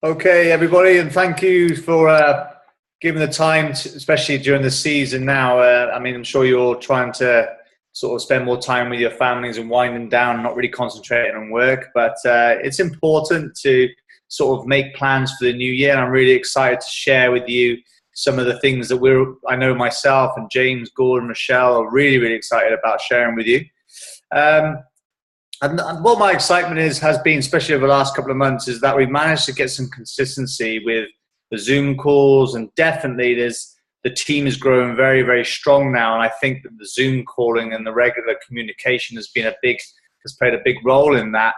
Okay, everybody, and thank you for giving the time, especially during the season now. I'm sure you're trying to sort of spend more time with your families and winding down, not really concentrating on work. But it's important to sort of make plans for the new year. And I'm really excited to share with you some of the things that I know myself and James, Gordon, Michelle are really, really excited about sharing with you. Um, and what my excitement has been, especially over the last couple of months, is that we've managed to get some consistency with the Zoom calls, and definitely the team is growing very, very strong now. And I think that the Zoom calling and the regular communication has played a big role in that.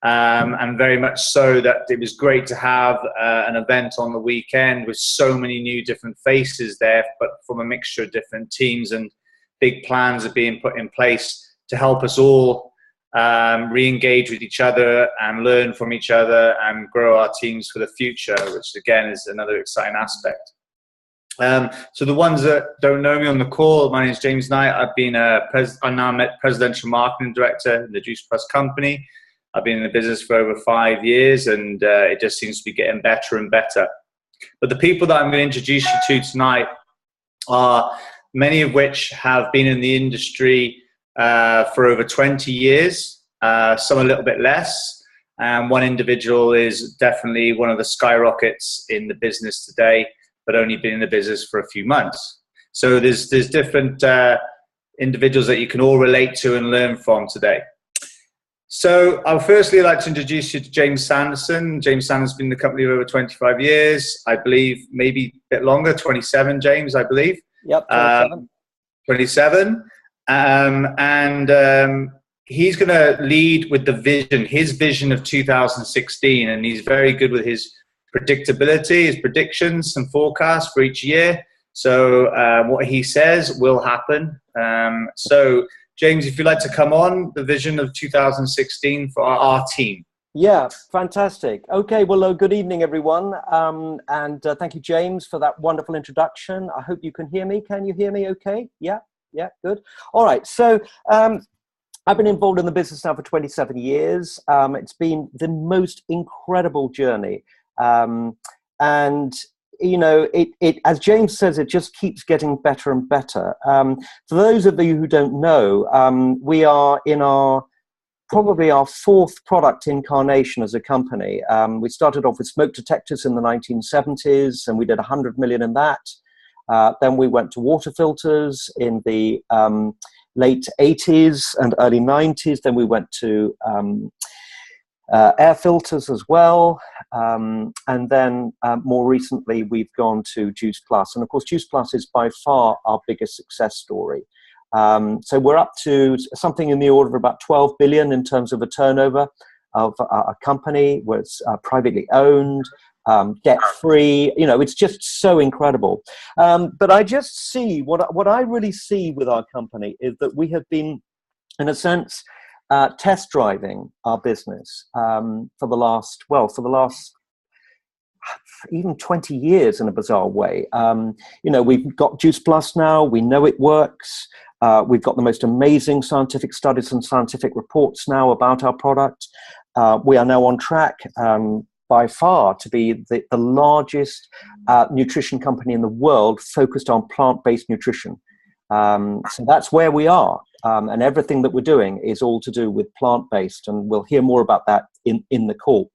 And very much so that it was great to have an event on the weekend with so many new different faces there, but from a mixture of different teams, and big plans are being put in place to help us all re-engage with each other and learn from each other and grow our teams for the future, which again is another exciting aspect. So the ones that don't know me on the call, my name is James Knight. I'm now Presidential Marketing Director in the Juice Plus company. I've been in the business for over 5 years, and it just seems to be getting better and better. But the people that I'm going to introduce you to tonight are many of which have been in the industry for over 20 years, some a little bit less. And one individual is definitely one of the skyrockets in the business today, but only been in the business for a few months. So there's different individuals that you can all relate to and learn from today. So I'll firstly like to introduce you to James Sanderson. James Sanderson's been in the company for over 25 years, I believe, maybe a bit longer, 27, James, I believe. Yep, 27. 27. He's going to lead with his vision of 2016, and he's very good with his predictability, his predictions and forecasts for each year. So what he says will happen. So James, if you'd like to come on, the vision of 2016 for our team. Yeah, fantastic. Okay, well, good evening, everyone. And thank you, James, for that wonderful introduction. I hope you can hear me. Can you hear me okay? Yeah, good. All right, so I've been involved in the business now for 27 years. It's been the most incredible journey. And you know, it as James says, it just keeps getting better and better. For those of you who don't know, we are in probably our fourth product incarnation as a company. We started off with smoke detectors in the 1970s, and we did 100 million in that. Then we went to water filters in the late 80s and early 90s. Then we went to air filters as well. And then more recently, we've gone to Juice Plus. And of course, Juice Plus is by far our biggest success story. So we're up to something in the order of about 12 billion in terms of a turnover of a company where it's privately owned, debt-free. You know, it's just so incredible. But I just see, what I really see with our company is that we have been, in a sense, test driving our business for the last even 20 years in a bizarre way. You know, we've got Juice Plus now. We know it works. We've got the most amazing scientific studies and scientific reports now about our product. We are now on track by far to be the largest nutrition company in the world focused on plant-based nutrition. So that's where we are. And everything that we're doing is all to do with plant-based, and we'll hear more about that in the call.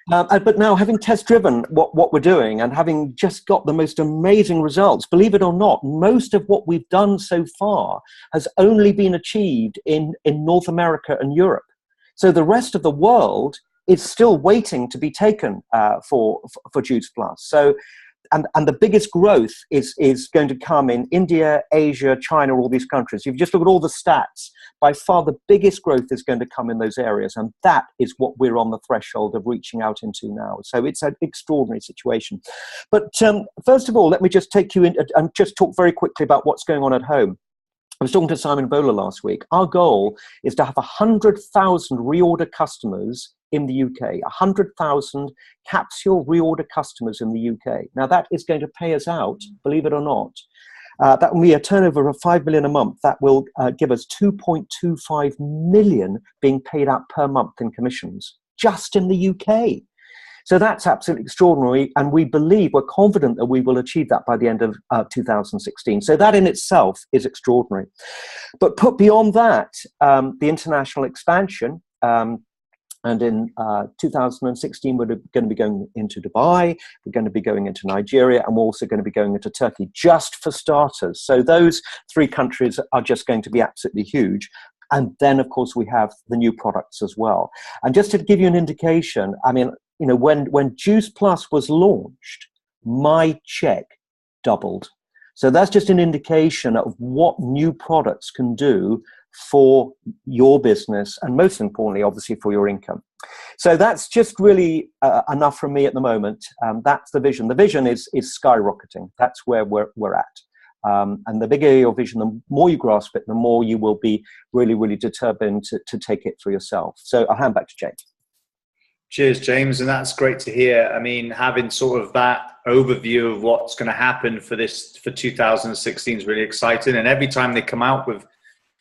But now, having test-driven what we're doing and having just got the most amazing results, believe it or not, most of what we've done so far has only been achieved in North America and Europe. So the rest of the world is still waiting to be taken for Juice Plus. So, and the biggest growth is going to come in India, Asia, China, all these countries. If you just look at all the stats, by far the biggest growth is going to come in those areas. And that is what we're on the threshold of reaching out into now. So it's an extraordinary situation. But first of all, let me just take you in and just talk very quickly about what's going on at home. I was talking to Simon Bowler last week. Our goal is to have 100,000 reorder customers in the UK, 100,000 capsule reorder customers in the UK. Now that is going to pay us out, believe it or not. That will be a turnover of 5 million a month. That will give us 2.25 million being paid out per month in commissions, just in the UK. So that's absolutely extraordinary, and we believe, we're confident that we will achieve that by the end of 2016. So that in itself is extraordinary. But put beyond that, the international expansion, and in 2016, we're going to be going into Dubai, we're going to be going into Nigeria, and we're also going to be going into Turkey, just for starters. So those 3 countries are just going to be absolutely huge. And then, of course, we have the new products as well. And just to give you an indication, I mean, you know, when Juice Plus was launched, my check doubled. So that's just an indication of what new products can do for your business, and most importantly, obviously, for your income. So that's just really enough from me at the moment. That's the vision. The vision is skyrocketing. That's where we're at. And the bigger your vision, the more you grasp it, the more you will be really, really determined to take it for yourself. So I'll hand back to James. Cheers, James. And that's great to hear. I mean, having sort of that overview of what's going to happen for 2016 is really exciting. And every time they come out with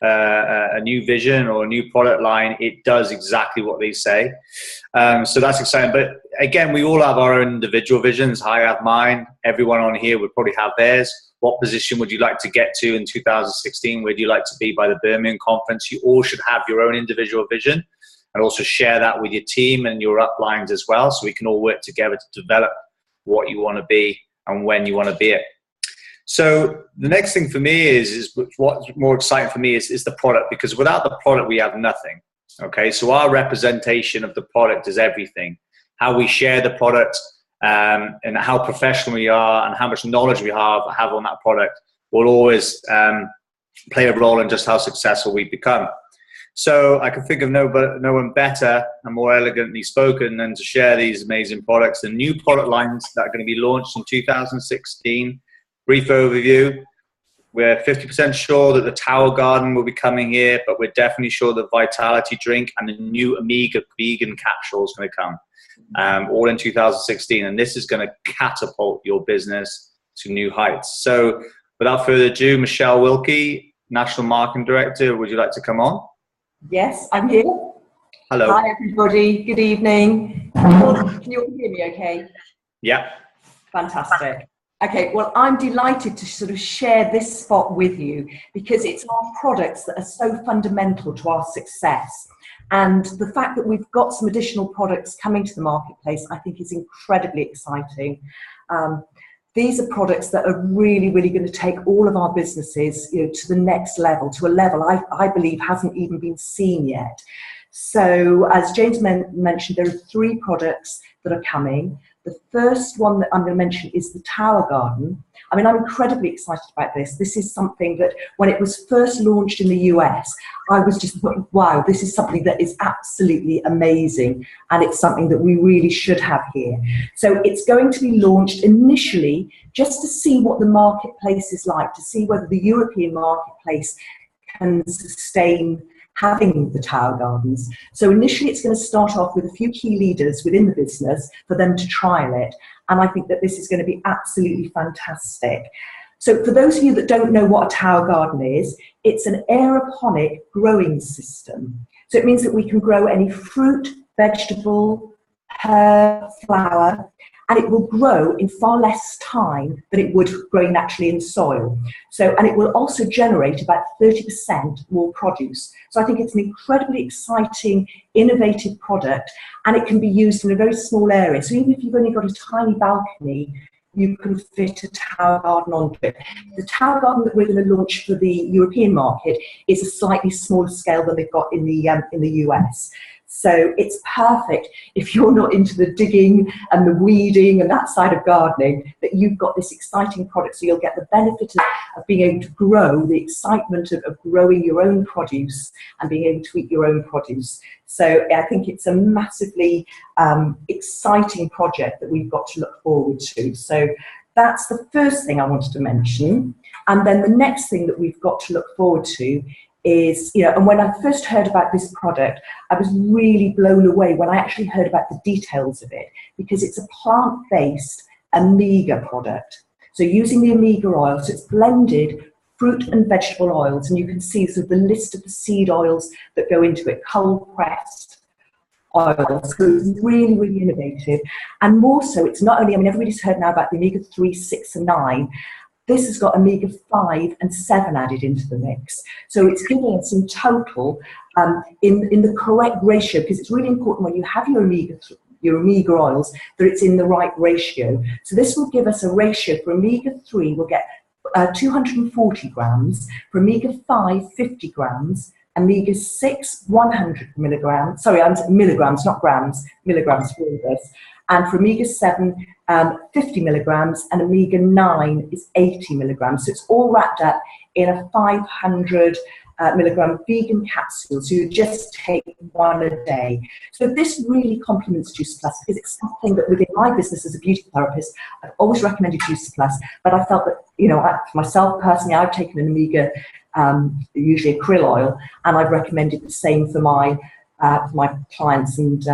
a new vision or a new product line, it does exactly what they say. So that's exciting. But again, we all have our own individual visions. I have mine. Everyone on here would probably have theirs. What position would you like to get to in 2016? Where do you like to be by the Birmingham conference? You all should have your own individual vision, and also share that with your team and your uplines as well, so we can all work together to develop what you want to be and when you want to be it. So the next thing for me is what's more exciting for me is the product, because without the product, we have nothing. Okay, so our representation of the product is everything. How we share the product, and how professional we are and how much knowledge we have on that product will always play a role in just how successful we become. So I can think of no one better and more elegantly spoken than to share these amazing products, the new product lines that are going to be launched in 2016. Brief overview. We're 50% sure that the Tower Garden will be coming here, but we're definitely sure the Vitality drink and the new Omega vegan capsule is going to come, all in 2016. And this is going to catapult your business to new heights. So without further ado, Michelle Wilkie, National Marketing Director, would you like to come on? Yes, I'm here. Hello. Hi, everybody. Good evening. Can you all hear me okay? Yeah. Fantastic. Okay, well, I'm delighted to sort of share this spot with you because it's our products that are so fundamental to our success. And the fact that we've got some additional products coming to the marketplace, I think is incredibly exciting. These are products that are really, really going to take all of our businesses, you know, to the next level, to a level I believe hasn't even been seen yet. So as James mentioned, there are 3 products that are coming. The first one that I'm going to mention is the Tower Garden. I mean, I'm incredibly excited about this. This is something that when it was first launched in the US, I was just, wow, this is something that is absolutely amazing. And it's something that we really should have here. So it's going to be launched initially just to see what the marketplace is like, to see whether the European marketplace can sustain having the Tower Gardens. So initially it's going to start off with a few key leaders within the business for them to trial it. And I think that this is going to be absolutely fantastic. So for those of you that don't know what a Tower Garden is, it's an aeroponic growing system. So it means that we can grow any fruit, vegetable, herb, flower, and it will grow in far less time than it would growing naturally in soil. So, and it will also generate about 30% more produce. So I think it's an incredibly exciting, innovative product, and it can be used in a very small area. So even if you've only got a tiny balcony, you can fit a Tower Garden onto it. The Tower Garden that we're going to launch for the European market is a slightly smaller scale than they've got in the US. So it's perfect if you're not into the digging and the weeding and that side of gardening, that you've got this exciting product, so you'll get the benefit of being able to grow, the excitement of growing your own produce and being able to eat your own produce. So I think it's a massively exciting project that we've got to look forward to. So that's the first thing I wanted to mention. And then the next thing that we've got to look forward to is, you know, and when I first heard about this product, I was really blown away when I actually heard about the details of it, because it's a plant-based Omega product. So using the Omega oil, so it's blended fruit and vegetable oils, and you can see sort of the list of the seed oils that go into it: cold pressed, oil. So it's really, really innovative. And more so, it's not only, I mean, everybody's heard now about the omega-3, 6 and 9. This has got omega-5 and 7 added into the mix. So it's giving us in total, in the correct ratio, because it's really important when you have your omega oils, that it's in the right ratio. So this will give us a ratio for omega-3, we'll get 240 grams, for omega-5, 50 grams, omega-6, 100 milligrams, sorry, milligrams, not grams, milligrams for all this. And for omega-7, 50 milligrams, and omega-9 is 80 milligrams. So it's all wrapped up in a 500 milligram vegan capsule. So you just take one a day. So this really complements Juice Plus, because it's something that within my business as a beauty therapist, I've always recommended Juice Plus, but I felt that, you know, for myself personally, I've taken an omega, usually a krill oil, and I've recommended the same for my clients and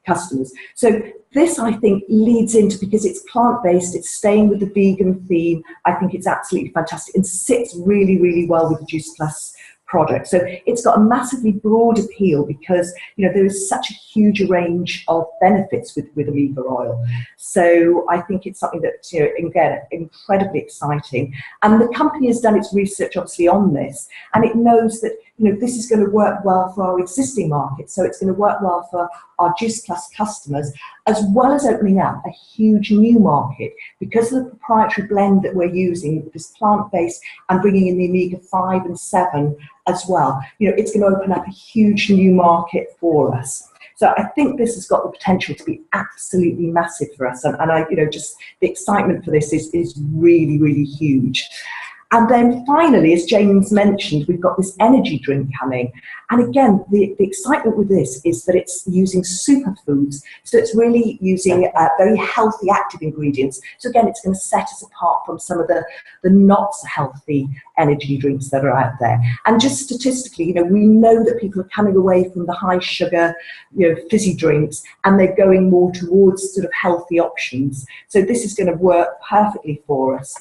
customers. So this, I think, leads into, because it's plant-based, it's staying with the vegan theme, I think it's absolutely fantastic and sits really, really well with the Juice Plus product. So it's got a massively broad appeal because, you know, there is such a huge range of benefits with omega oil. So I think it's something that, you know, again, incredibly exciting. And the company has done its research, obviously, on this, and it knows that, you know, this is going to work well for our existing market. So it's going to work well for our Juice Plus customers, as well as opening up a huge new market because of the proprietary blend that we're using, this plant-based, and bringing in the omega-5 and 7 as well. You know, it's going to open up a huge new market for us. So I think this has got the potential to be absolutely massive for us. And I, you know, just the excitement for this is really, really huge. And then finally, as James mentioned, we've got this energy drink coming. And again, the excitement with this is that it's using superfoods. So it's really using very healthy active ingredients. So again, it's going to set us apart from some of the not so healthy energy drinks that are out there. And just statistically, you know, we know that people are coming away from the high sugar, you know, fizzy drinks, and they're going more towards sort of healthy options. So this is going to work perfectly for us.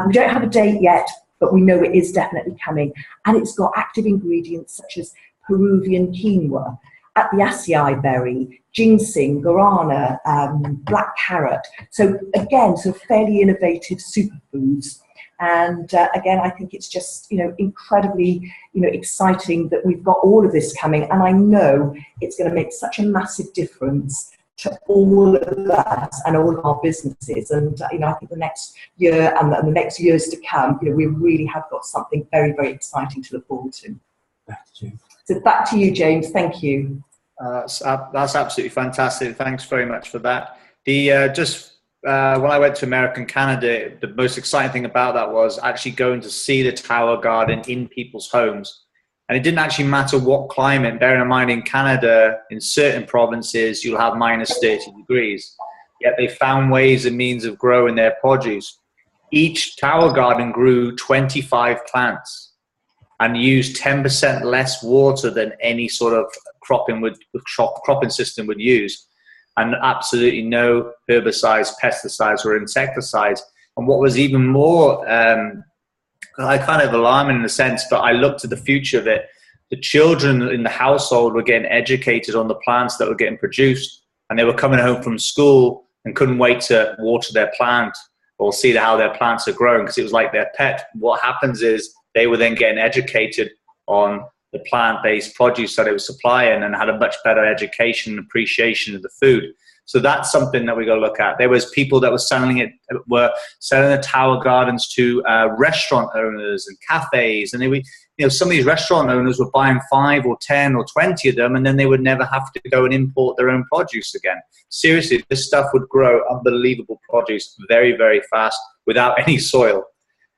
We don't have a date yet, but we know it is definitely coming. And it's got active ingredients such as Peruvian quinoa, acai berry, ginseng, guarana, black carrot. So again, so fairly innovative superfoods. And again, I think it's just, you know, incredibly, you know, exciting that we've got all of this coming. And I know it's going to make such a massive difference to all of us and all of our businesses. And, you know, I think the next year and the next years to come, you know, we really have got something very, very exciting to look forward to. Back to you. So back to you, James. Thank you. That's absolutely fantastic. Thanks very much for that. When I went to America and Canada, the most exciting thing about that was actually going to see the Tower Garden in people's homes. And it didn't actually matter what climate. Bearing in mind, in Canada, in certain provinces, you'll have minus 30 degrees. Yet they found ways and means of growing their produce. Each Tower Garden grew 25 plants and used 10% less water than any sort of cropping system would use. And absolutely no herbicides, pesticides, or insecticides. And what was even more kind of alarming in a sense, but I looked at the future of it. The children in the household were getting educated on the plants that were getting produced, and they were coming home from school and couldn't wait to water their plant or see how their plants are growing because it was like their pet. What happens is they were then getting educated on the plant-based produce that it was supplying and had a much better education and appreciation of the food. So that's something that we got to look at. There was people that were selling the Tower Gardens to restaurant owners and cafes, and they were, you know, some of these restaurant owners were buying 5 or 10 or 20 of them, and then they would never have to go and import their own produce again. Seriously, this stuff would grow unbelievable produce very, very fast without any soil.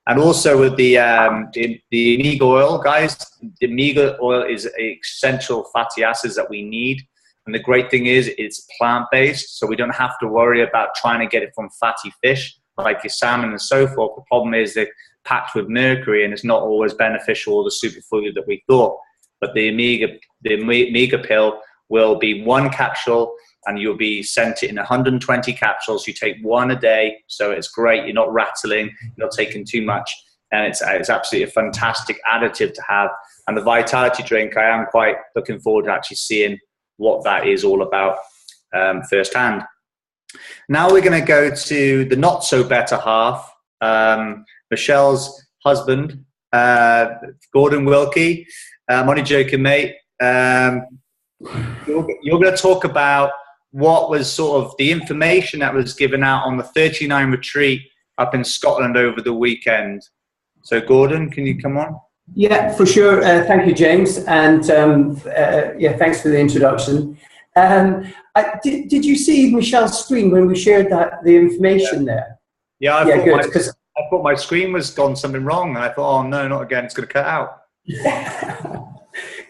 And also with the omega oil, guys, the omega oil is essential fatty acids that we need. And the great thing is it's plant-based, so we don't have to worry about trying to get it from fatty fish like your salmon and so forth. The problem is they're packed with mercury and it's not always beneficial, or the superfood that we thought. But the omega pill will be 1 capsule, and you'll be sent it in 120 capsules. You take 1 a day, so it's great. You're not rattling, you're not taking too much, and it's absolutely a fantastic additive to have. And the Vitality drink, I am quite looking forward to actually seeing what that is all about firsthand. Now we're going to go to the not so better half, Michelle's husband, Gordon Wilkie. I'm only joking, mate. You're going to talk about what was sort of the information that was given out on the 39 retreat up in Scotland over the weekend. So, Gordon, can you come on? Yeah, for sure. Thank you, James. And yeah, thanks for the introduction. Did you see Michelle's screen when we shared the information there? Yeah, I thought my screen was gone something wrong. And I thought, oh, no, not again. It's going to cut out.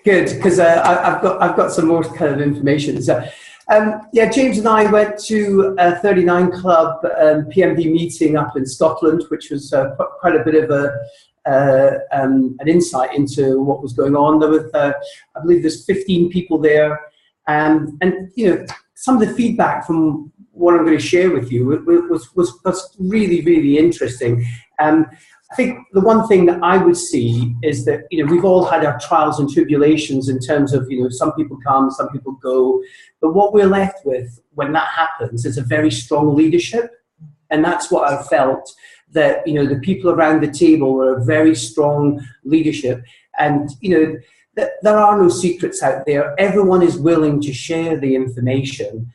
Good, because I've got some more kind of information. So, yeah, James and I went to a 39 Club PMD meeting up in Scotland, which was quite a bit of an insight into what was going on. There were, I believe, there's 15 people there, and you know, some of the feedback from what I'm going to share with you was really, really interesting. I think the one thing that I would see is that, you know, we've all had our trials and tribulations in terms of, you know, some people come, some people go, but what we're left with when that happens is a very strong leadership. And that's what I felt, that, you know, the people around the table were a very strong leadership. And, you know, there are no secrets out there. Everyone is willing to share the information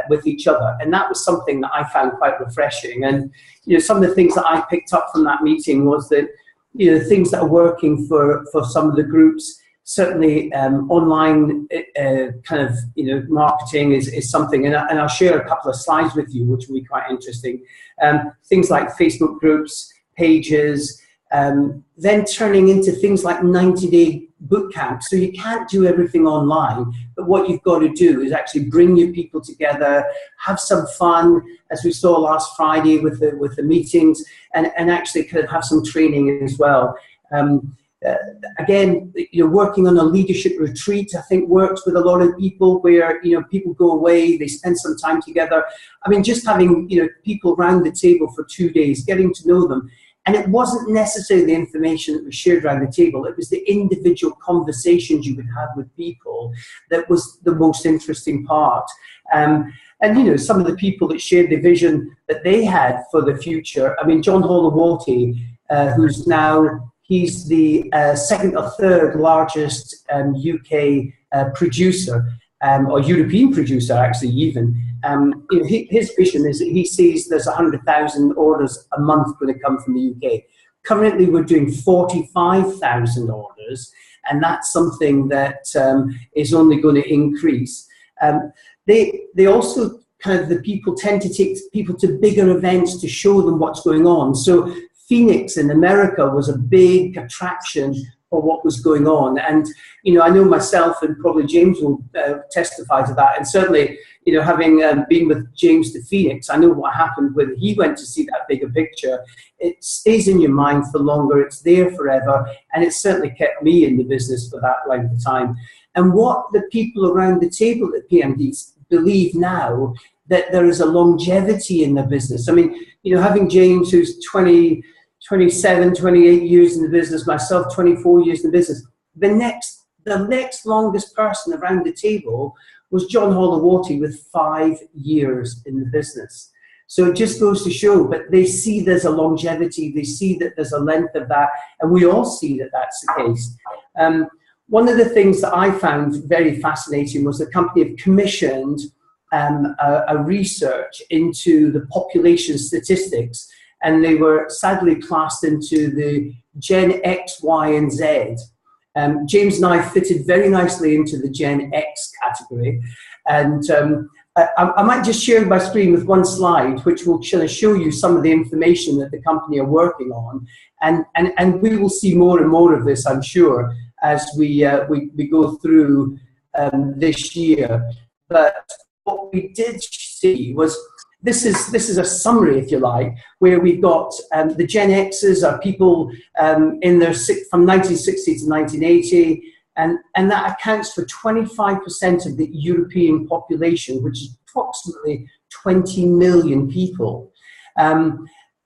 with each other, and that was something that I found quite refreshing. And you know, some of the things that I picked up from that meeting was that, you know, the things that are working for some of the groups, certainly online kind of, you know, marketing is something, and I'll share a couple of slides with you which will be quite interesting. Things like Facebook groups, pages, then turning into things like 90-day boot camp. So you can't do everything online, but what you've got to do is actually bring your people together, have some fun, as we saw last Friday with the meetings, and actually kind of have some training as well. Again, you know, working on a leadership retreat, I think, works with a lot of people, where, you know, people go away, they spend some time together. I mean, just having, you know, people around the table for 2 days, getting to know them. And it wasn't necessarily the information that was shared around the table, it was the individual conversations you would have with people that was the most interesting part. And, you know, some of the people that shared the vision that they had for the future, I mean, John Holowati, who's now, he's the second or third largest UK producer, or European producer, actually, even. You know, his vision is that he sees there's 100,000 orders a month going to come from the UK. Currently, we're doing 45,000 orders, and that's something that is only going to increase. They also kind of, the people tend to take people to bigger events to show them what's going on. So Phoenix in America was a big attraction for what was going on. And, you know, I know myself, and probably James will testify to that. And certainly, you know, having been with James to Phoenix, I know what happened when he went to see that bigger picture. It stays in your mind for longer, it's there forever, and it certainly kept me in the business for that length of time. And what the people around the table at PMDs believe now, that there is a longevity in the business. I mean, you know, having James, who's 27, 28 years in the business, myself 24 years in the business, the next longest person around the table was John Holowati with 5 years in the business. So it just goes to show, but they see there's a longevity, they see that there's a length of that, and we all see that that's the case. One of the things that I found very fascinating was the company have commissioned a research into the population statistics, and they were sadly classed into the Gen X, Y, and Z. James and I fitted very nicely into the Gen X category, and I might just share my screen with one slide, which will show you some of the information that the company are working on, and we will see more and more of this, I'm sure, as we go through this year. But what we did see was, this is a summary, if you like, where we've got the Gen Xers are people in their from 1960 to 1980, and that accounts for 25% of the European population, which is approximately 20 million people.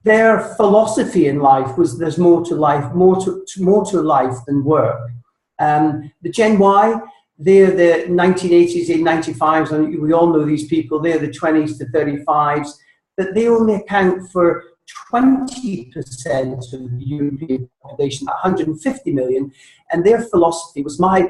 Their philosophy in life was there's more to life, more to life than work. The Gen Y, they're the 1980s and 95s, and we all know these people, they're the 20s to 35s, but they only account for 20% of the European population, 150 million, and their philosophy was my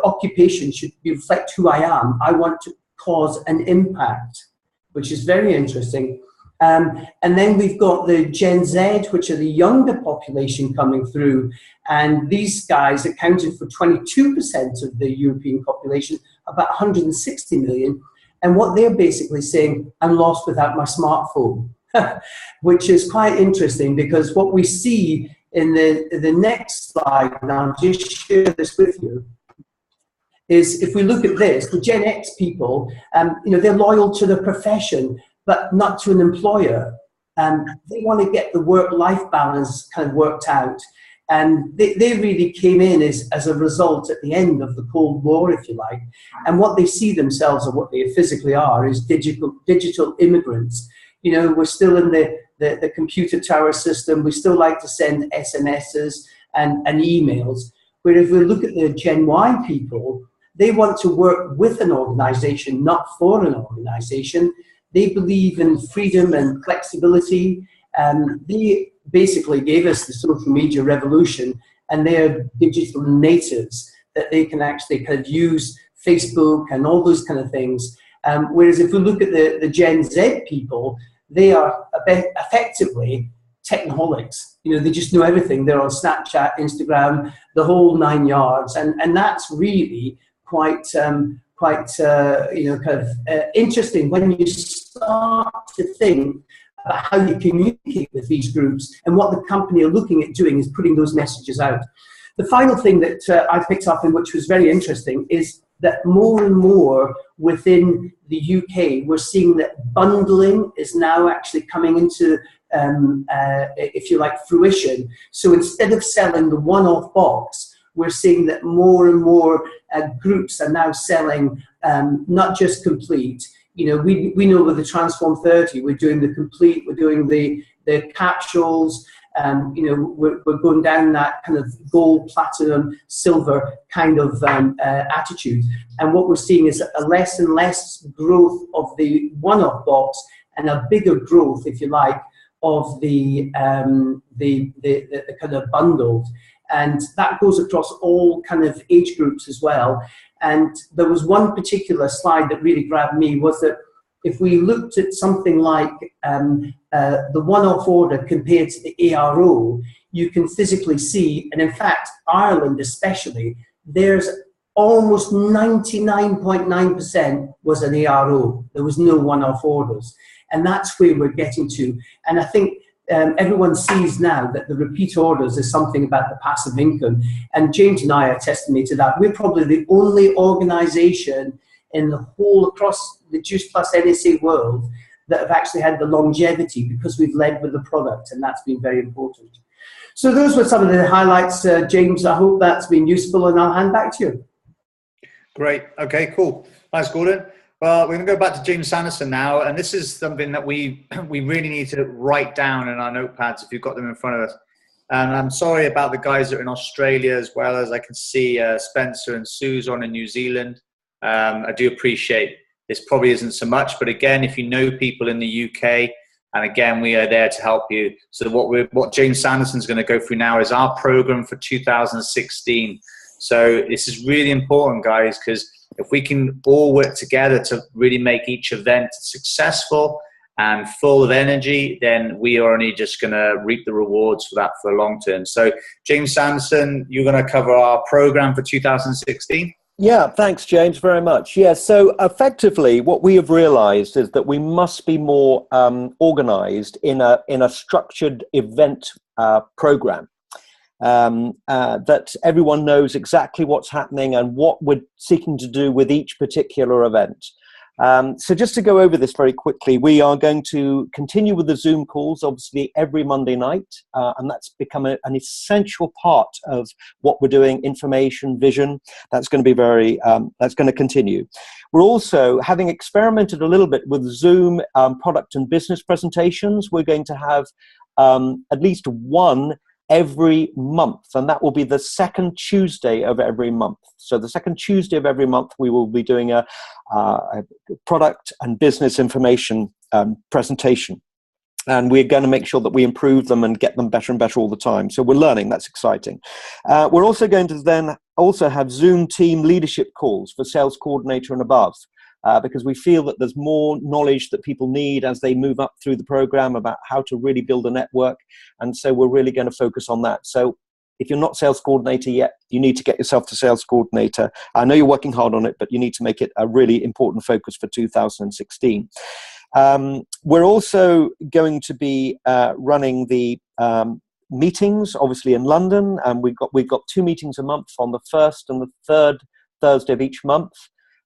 occupation should reflect who I am. I want to cause an impact, which is very interesting. And then we've got the Gen Z, which are the younger population coming through, and these guys accounted for 22% of the European population, about 160 million. And what they're basically saying, I'm lost without my smartphone, which is quite interesting, because what we see in the next slide, and I'll just share this with you, is if we look at this, the Gen X people, they're loyal to their profession, but not to an employer. They want to get the work-life balance kind of worked out. And they really came in as a result at the end of the Cold War, if you like. And what they see themselves, or what they physically are, is digital immigrants. We're still in the computer tower system. We still like to send SMSs and emails. Where if we look at the Gen Y people, they want to work with an organization, not for an organization. They believe in freedom and flexibility. They basically gave us the social media revolution, and they're digital natives, that they can actually kind of use Facebook and all those kind of things. Whereas if we look at the Gen Z people, they are effectively technoholics. They just know everything. They're on Snapchat, Instagram, the whole 9 yards. And that's really quite interesting when you start to think about how you communicate with these groups, and what the company are looking at doing is putting those messages out. The final thing that I picked up, and which was very interesting, is that more and more within the UK, we're seeing that bundling is now actually coming into, if you like, fruition. So instead of selling the one-off box, we're seeing that more and more groups are now selling not just complete. We know with the Transform 30, we're doing the complete, we're doing the capsules, we're going down that kind of gold, platinum, silver kind of attitude. And what we're seeing is a less and less growth of the one-off box, and a bigger growth, if you like, of the kind of bundled. And that goes across all kind of age groups as well. And there was one particular slide that really grabbed me, was that if we looked at something like the one-off order compared to the ARO, you can physically see, and in fact, Ireland especially, there's almost 99.9% was an ARO. There was no one-off orders. And that's where we're getting to. And I think everyone sees now that the repeat orders is something about the passive income. And James and I are testimony to that. We're probably the only organization in the whole, across the Juice Plus NSA world, that have actually had the longevity, because we've led with the product, and that's been very important. So those were some of the highlights, James. I hope that's been useful, and I'll hand back to you. Great. Okay, cool. Thanks, Gordon. Well, we're going to go back to James Sanderson now, and this is something that we really need to write down in our notepads if you've got them in front of us. And I'm sorry about the guys that are in Australia, as well as I can see Spencer and Susan in New Zealand. I do appreciate this. Probably isn't so much, but again, if you know people in the UK, and again, we are there to help you. So what James Sanderson's going to go through now is our program for 2016. So this is really important, guys, because if we can all work together to really make each event successful and full of energy, then we are only just going to reap the rewards for that for the long term. So James Sanderson, you're going to cover our program for 2016. Yeah, thanks, James, very much. Yeah, so effectively what we have realized is that we must be more organized in a structured event program. That everyone knows exactly what's happening and what we're seeking to do with each particular event. So just to go over this very quickly, we are going to continue with the Zoom calls, obviously every Monday night, and that's become an essential part of what we're doing, information, vision. That's going to be that's going to continue. We're also, having experimented a little bit with Zoom product and business presentations, we're going to have at least one every month, and that will be the second Tuesday of every month. So the second Tuesday of every month, we will be doing a product and business information presentation. And we're going to make sure that we improve them and get them better and better all the time. So we're learning. That's exciting. We're also going to then also have Zoom team leadership calls for sales coordinator and above, because we feel that there's more knowledge that people need as they move up through the program about how to really build a network. And so we're really going to focus on that. So if you're not sales coordinator yet, you need to get yourself to sales coordinator. I know you're working hard on it, but you need to make it a really important focus for 2016. We're also going to be running the meetings, obviously in London, and we've got 2 meetings a month on the 1st and the 3rd Thursday of each month.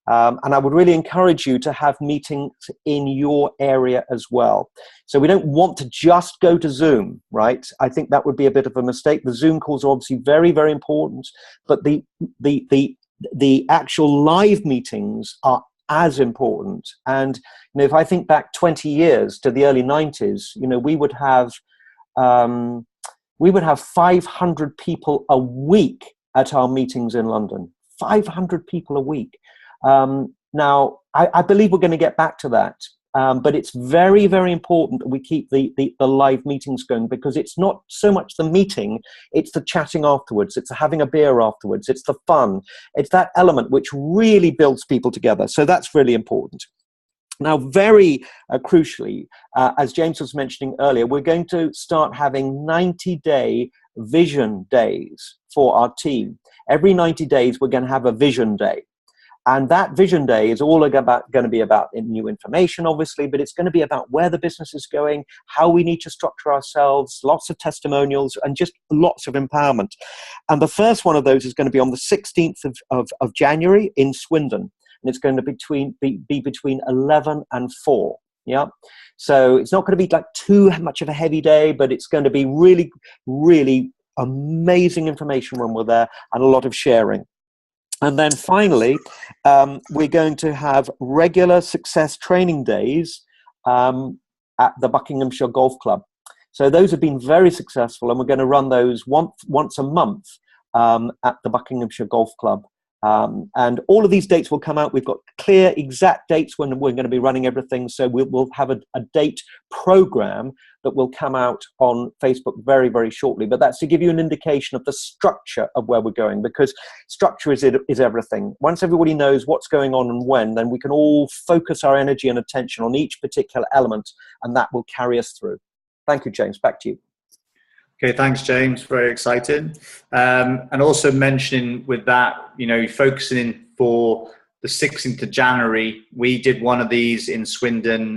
And I would really encourage you to have meetings in your area as well. So we don't want to just go to Zoom, right? I think that would be a bit of a mistake. The Zoom calls are obviously very, very important, but the actual live meetings are as important. And if I think back 20 years to the early 90s, we would have 500 people a week at our meetings in London. 500 people a week. Now, I believe we're going to get back to that, but it's very, very important that we keep the live meetings going, because it's not so much the meeting, it's the chatting afterwards, it's having a beer afterwards, it's the fun, it's that element which really builds people together. So that's really important. Now, very crucially, as James was mentioning earlier, we're going to start having 90-day vision days for our team. Every 90 days, we're going to have a vision day. And that vision day is all going to be about new information, obviously, but it's going to be about where the business is going, how we need to structure ourselves, lots of testimonials, and just lots of empowerment. And the first one of those is going to be on the 16th of January in Swindon. And it's going to be between 11 and 4. Yeah. So it's not going to be like too much of a heavy day, but it's going to be really, really amazing information when we're there, and a lot of sharing. And then finally, we're going to have regular success training days at the Buckinghamshire Golf Club. So those have been very successful, and we're going to run those once a month at the Buckinghamshire Golf Club. And all of these dates will come out. We've got clear, exact dates when we're going to be running everything. So we'll have a date program that will come out on Facebook very, very shortly. But that's to give you an indication of the structure of where we're going, because structure is everything. Once everybody knows what's going on and when, then we can all focus our energy and attention on each particular element, and that will carry us through. Thank you, James. Back to you. Okay, thanks, James. Very excited. And also mentioning with that, focusing in for the 16th of January, we did one of these in Swindon,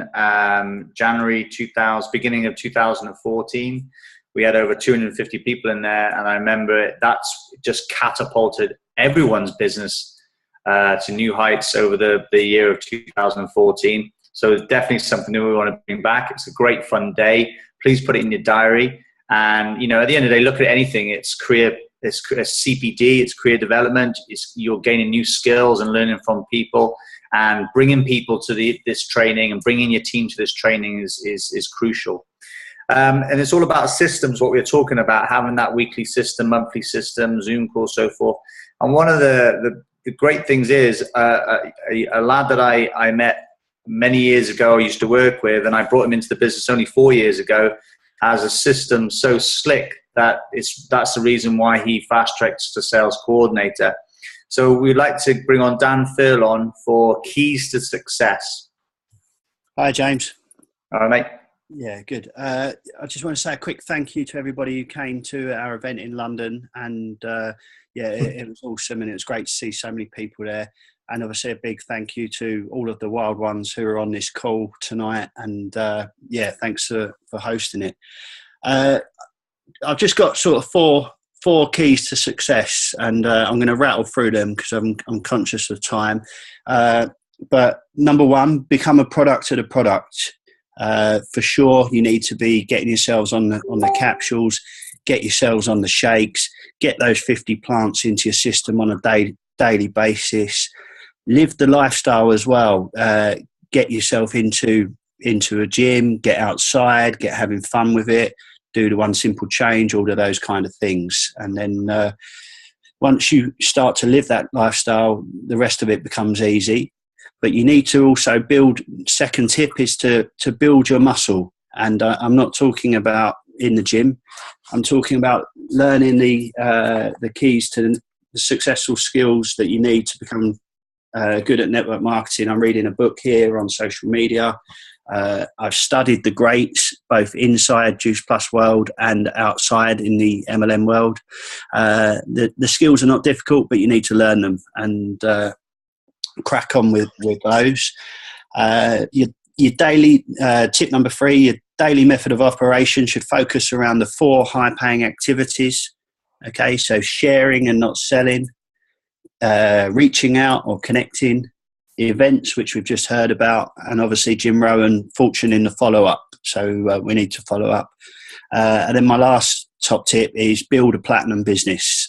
beginning of 2014. We had over 250 people in there, and I remember that's just catapulted everyone's business to new heights over the year of 2014. So it's definitely something that we want to bring back. It's a great fun day. Please put it in your diary. And, at the end of the day, look at anything. It's career, it's CPD, it's career development. You're gaining new skills and learning from people, and bringing people to this training and bringing your team to this training is crucial. And it's all about systems, what we're talking about, having that weekly system, monthly system, Zoom call, so forth. And one of the great things is a lad that I met many years ago, I used to work with, and I brought him into the business only 4 years ago, has a system so slick that's the reason why he fast-tracks to sales coordinator. So we'd like to bring on Dan Furlong for Keys to Success. Hi, James. All right, mate. Yeah, good. I just want to say a quick thank you to everybody who came to our event in London. And it was awesome, and it was great to see so many people there. And obviously a big thank you to all of the wild ones who are on this call tonight. And thanks for hosting it. I've just got sort of four keys to success, and I'm going to rattle through them because I'm conscious of time. But number one, become a product of the product. For sure, you need to be getting yourselves on the capsules, get yourselves on the shakes, get those 50 plants into your system on a daily basis. Live the lifestyle as well. Get yourself into a gym, get outside, get having fun with it. do the one simple change, all of those kind of things. And then once you start to live that lifestyle, the rest of it becomes easy. But you need to also build, second tip is to build your muscle. And I'm not talking about in the gym. I'm talking about learning the keys to the successful skills that you need to become good at network marketing. I'm reading a book here on social media. I've studied the greats, both inside Juice Plus world and outside in the MLM world. The skills are not difficult, but you need to learn them and crack on with those. Your daily tip number 3, your daily method of operation should focus around the 4 high-paying activities. Okay, so sharing and not selling, reaching out or connecting, events, which we've just heard about, and obviously Jim Rohn, fortune in the follow-up. So we need to follow up. And then my last top tip is build a platinum business.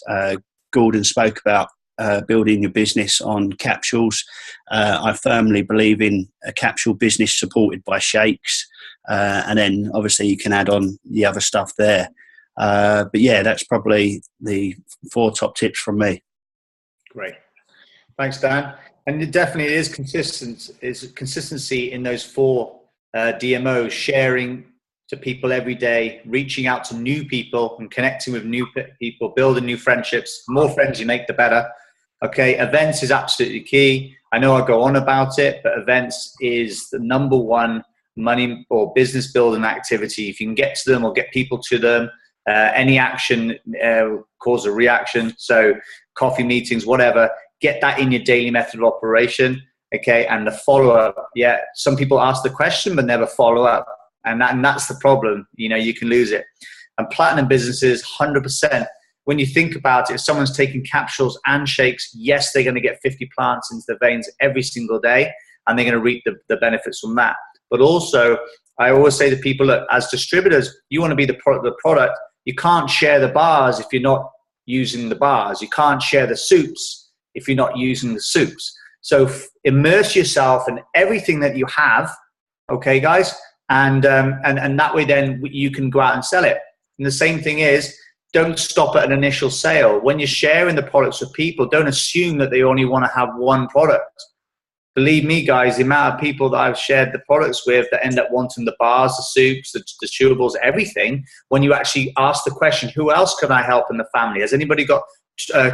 Gordon spoke about building your business on capsules. I firmly believe in a capsule business supported by shakes. And then obviously you can add on the other stuff there. But yeah, that's probably the 4 top tips from me. Great. Thanks, Dan. And it definitely is consistency in those 4 DMOs, sharing to people every day, reaching out to new people and connecting with new people, building new friendships. The more friends you make, the better. Okay, events is absolutely key. I know I go on about it, but events is the number 1 money or business building activity. If you can get to them or get people to them, any action cause a reaction. So coffee meetings, whatever, get that in your daily method of operation. Okay, and the follow-up. Yeah, some people ask the question but never follow up, and that's the problem. You know, you can lose it. And platinum businesses, 100%. When you think about it, if someone's taking capsules and shakes, yes, they're going to get 50 plants into their veins every single day, and they're going to reap the benefits from that. But also, I always say to people, look, as distributors, you want to be the product. You can't share the bars if you're not using the bars. You can't share the soups if you're not using the soups. So immerse yourself in everything that you have, okay, guys? And that way then you can go out and sell it. And the same thing is, don't stop at an initial sale. When you're sharing the products with people, don't assume that they only want to have one product. Believe me, guys, the amount of people that I've shared the products with that end up wanting the bars, the soups, the chewables, everything, when you actually ask the question, who else can I help in the family? Has anybody got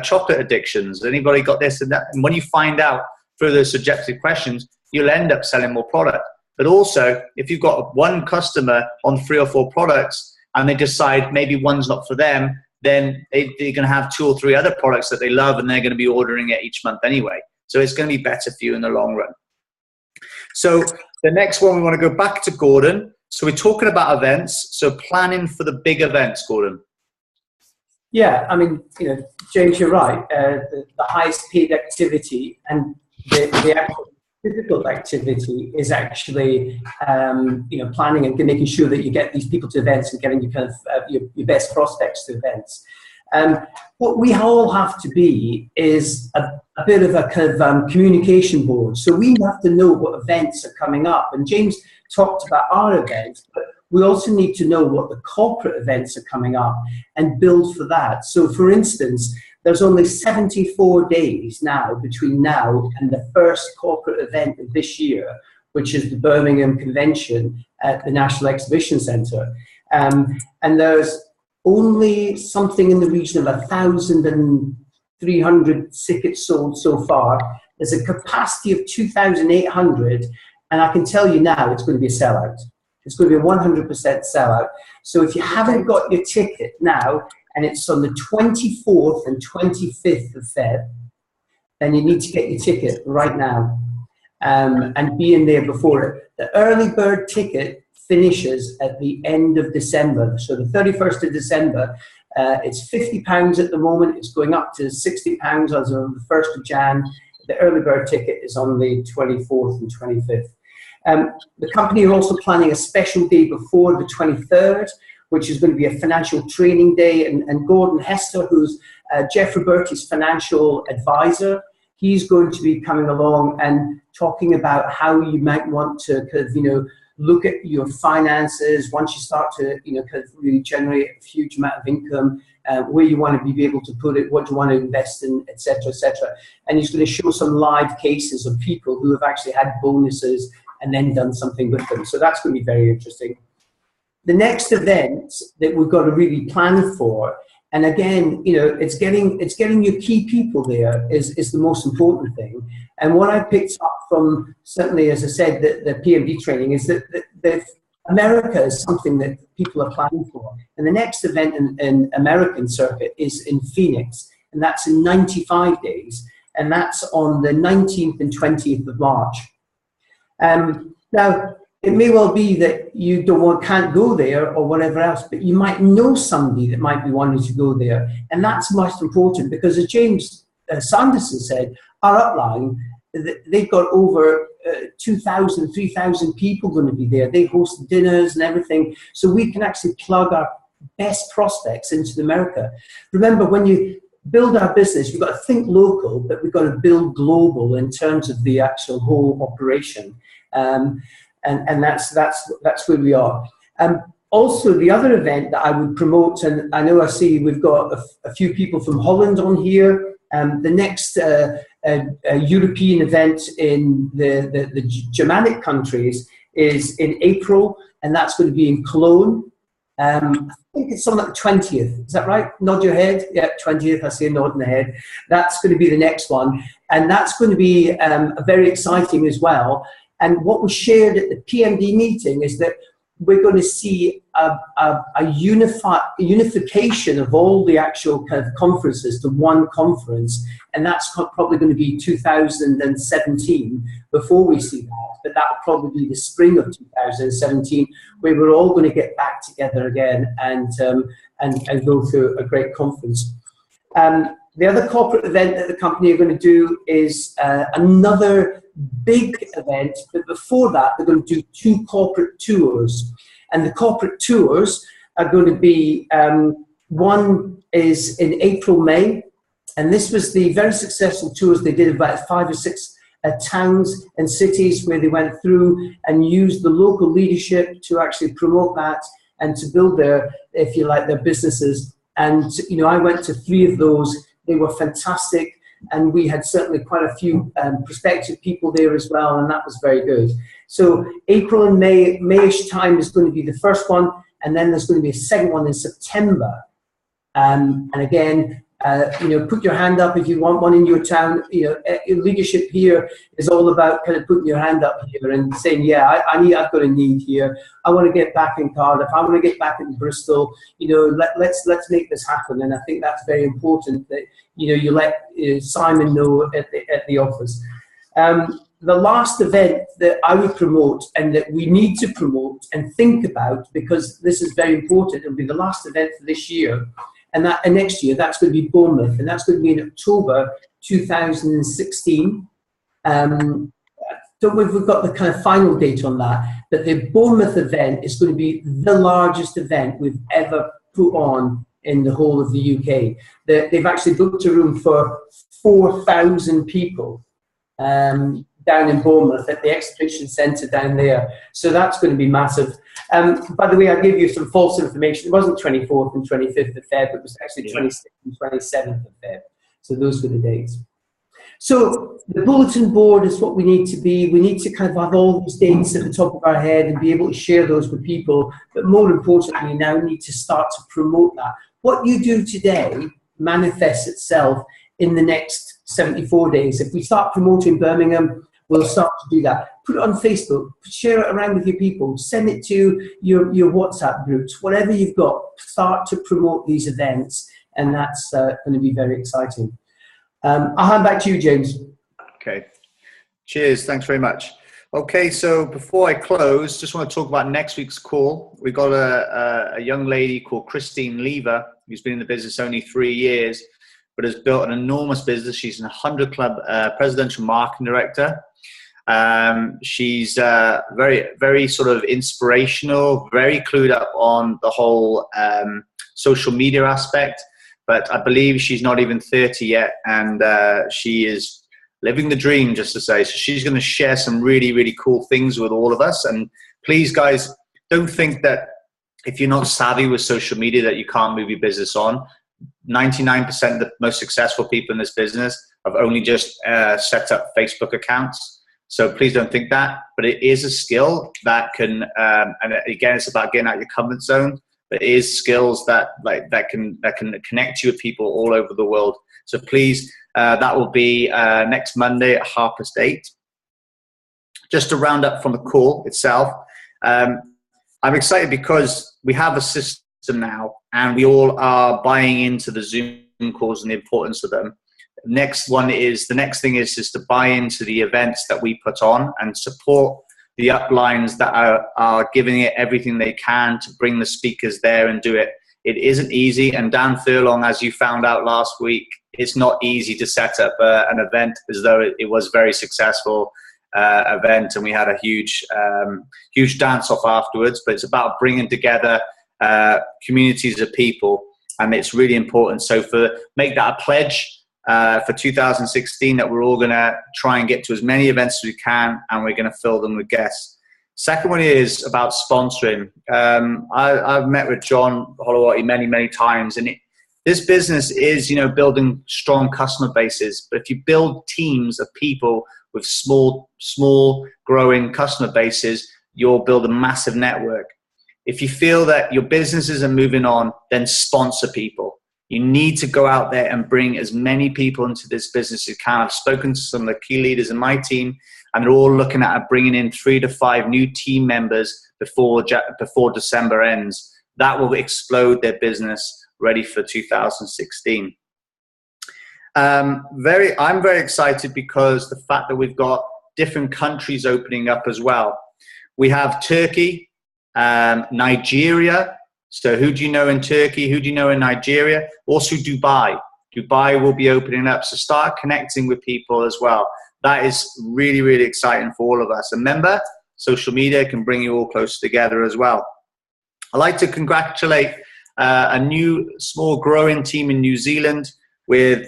chocolate addictions? Has anybody got this and that? And when you find out through those subjective questions, you'll end up selling more product. But also, if you've got one customer on 3 or 4 products and they decide maybe one's not for them, then they're going to have 2 or 3 other products that they love and they're going to be ordering it each month anyway. So it's going to be better for you in the long run. So the next one, we want to go back to Gordon. So we're talking about events. So planning for the big events, Gordon. Yeah, I mean, you know, James, you're right. The highest paid activity and the actual difficult activity is actually, you know, planning and making sure that you get these people to events and getting your kind of your best prospects to events. What we all have to be is a bit of a kind of communication board. So we have to know what events are coming up. And James talked about our events, but we also need to know what the corporate events are coming up and build for that. So for instance, there's only 74 days now between now and the first corporate event of this year, which is the Birmingham Convention at the National Exhibition Centre. And there's only something in the region of 1,300 tickets sold so far. There's a capacity of 2,800, and I can tell you now it's going to be a sellout. It's going to be a 100% sellout. So if you haven't got your ticket now, and it's on the 24th and 25th of Feb, then you need to get your ticket right now and be in there before it. The early bird ticket finishes at the end of December. So the 31st of December, it's £50 at the moment. It's going up to £60 as of the 1st of Jan. The early bird ticket is on the 24th and 25th. The company are also planning a special day before the 23rd, which is going to be a financial training day. And Gordon Hester, who's Jeff Roberti's financial advisor, he's going to be coming along and talking about how you might want to kind of, look at your finances once you start to, kind of really generate a huge amount of income, where you want to be able to put it, what you want to invest in, etc., etc. And he's going to show some live cases of people who have actually had bonuses and then done something with them. So that's going to be very interesting. The next event that we've got to really plan for, and again, it's getting your key people there is the most important thing. And what I picked up from, certainly, as I said, the PMD training is that America is something that people are planning for. And the next event in American circuit is in Phoenix, and that's in 95 days, and that's on the 19th and 20th of March. Now, it may well be that you can't go there or whatever else, but you might know somebody that might be wanting to go there. And that's most important, because as James Sanderson said, our upline, they've got over 2,000, 3,000 people going to be there. They host dinners and everything. So we can actually plug our best prospects into America. Remember, when you build our business, we've got to think local, but we've got to build global in terms of the actual whole operation. And that's where we are. Also, the other event that I would promote, and I know I see we've got a few people from Holland on here. The next European event in the Germanic countries is in April, and that's going to be in Cologne. I think it's something like the 20th. Is that right? Nod your head. Yeah, 20th. I see a nod in the head. That's going to be the next one, and that's going to be very exciting as well. And what was shared at the PMD meeting is that we're going to see a unification of all the actual kind of conferences to one conference, and that's probably going to be 2017 before we see that. But that will probably be the spring of 2017, where we're all going to get back together again and go through a great conference. The other corporate event that the company are going to do is another big event, but before that they're going to do 2 corporate tours. And the corporate tours are going to be, one is in April, May, and this was the very successful tours they did, about 5 or 6 towns and cities, where they went through and used the local leadership to actually promote that and to build their, if you like, their businesses. And I went to 3 of those. They were fantastic, and we had certainly quite a few prospective people there as well, and that was very good. So April and May-ish time is going to be the first one, and then there's going to be a second one in September. And again, put your hand up if you want one in your town. Leadership here is all about kind of putting your hand up here and saying, yeah, I've got a need here. I want to get back in Cardiff. I want to get back in Bristol. Let's make this happen. And I think that's very important that you let Simon know at the office. The last event that I would promote, and that we need to promote and think about, because this is very important, it'll be the last event for this year. And next year, that's going to be Bournemouth, and that's going to be in October 2016. Don't know if we've got the kind of final date on that, but the Bournemouth event is going to be the largest event we've ever put on in the whole of the UK. They've actually booked a room for 4,000 people down in Bournemouth at the exhibition centre down there. So that's going to be massive. By the way, I gave you some false information. It wasn't 24th and 25th of Feb, it was actually 26th and 27th of Feb. So those were the dates. So the bulletin board is what we need to be. We need to kind of have all these dates at the top of our head and be able to share those with people. But more importantly, we now need to start to promote that. What you do today manifests itself in the next 74 days. If we start promoting Birmingham, we'll start to do that. Put it on Facebook, share it around with your people, send it to your WhatsApp groups, whatever you've got, start to promote these events, and that's going to be very exciting. I'll hand back to you, James. Okay. Cheers. Thanks very much. Okay, so before I close, just want to talk about next week's call. We've got a young lady called Christine Lever, who's been in the business only 3 years, but has built an enormous business. She's an 100 Club presidential marketing director. She's very, very sort of inspirational, very clued up on the whole social media aspect, but I believe she's not even 30 yet, and she is living the dream, just to say. So she's going to share some really, really cool things with all of us. And please, guys, don't think that if you're not savvy with social media that you can't move your business on. 99% of the most successful people in this business have only just set up Facebook accounts. So please don't think that, but it is a skill that can, and again, it's about getting out your comfort zone, but it is skills that can connect you with people all over the world. So please, that will be next Monday at 8:30. Just to round up from the call itself, I'm excited because we have a system now and we all are buying into the Zoom calls and the importance of them. The next thing is to buy into the events that we put on and support the uplines that are giving it everything they can to bring the speakers there and do it. It isn't easy, and Dan Furlong, as you found out last week, it's not easy to set up an event, as though it was very successful event, and we had a huge dance off afterwards. But it's about bringing together communities of people, and it's really important. So make that a pledge for 2016 that we're all going to try and get to as many events as we can, and we're going to fill them with guests. Second one is about sponsoring. I've met with John Holowati many times, and this business is, building strong customer bases. But if you build teams of people with small growing customer bases, you'll build a massive network. If you feel that your businesses are moving on, then sponsor people. You need to go out there and bring as many people into this business as you can. I've spoken to some of the key leaders in my team, and they're all looking at bringing in 3 to 5 new team members before December ends. That will explode their business ready for 2016. I'm very excited because the fact that we've got different countries opening up as well. We have Turkey, Nigeria. So who do you know in Turkey? Who do you know in Nigeria? Also Dubai. Dubai will be opening up. So start connecting with people as well. That is really exciting for all of us. And remember, social media can bring you all closer together as well. I'd like to congratulate a new small growing team in New Zealand with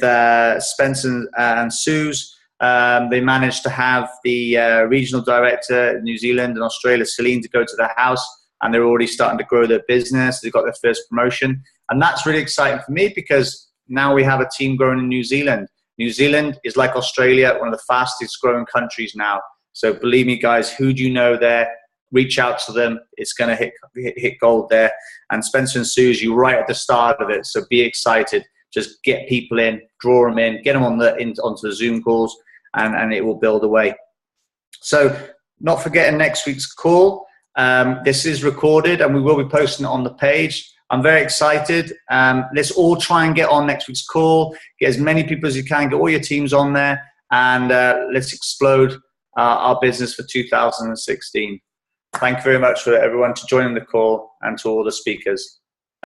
Spencer and Suze. They managed to have the regional director in New Zealand and Australia, Celine, to go to their house, and they're already starting to grow their business. They've got their first promotion. And that's really exciting for me because now we have a team growing in New Zealand. New Zealand is like Australia, one of the fastest growing countries now. So believe me, guys, who do you know there? Reach out to them. It's going to hit gold there. And Spencer and Suze, you're right at the start of it. So be excited. Just get people in, draw them in, get them onto the Zoom calls, and it will build away. So not forgetting next week's call. This is recorded and we will be posting it on the page. I'm very excited. Let's all try and get on next week's call. Get as many people as you can. Get all your teams on there, and let's explode our business for 2016. Thank you very much for everyone to joining the call and to all the speakers.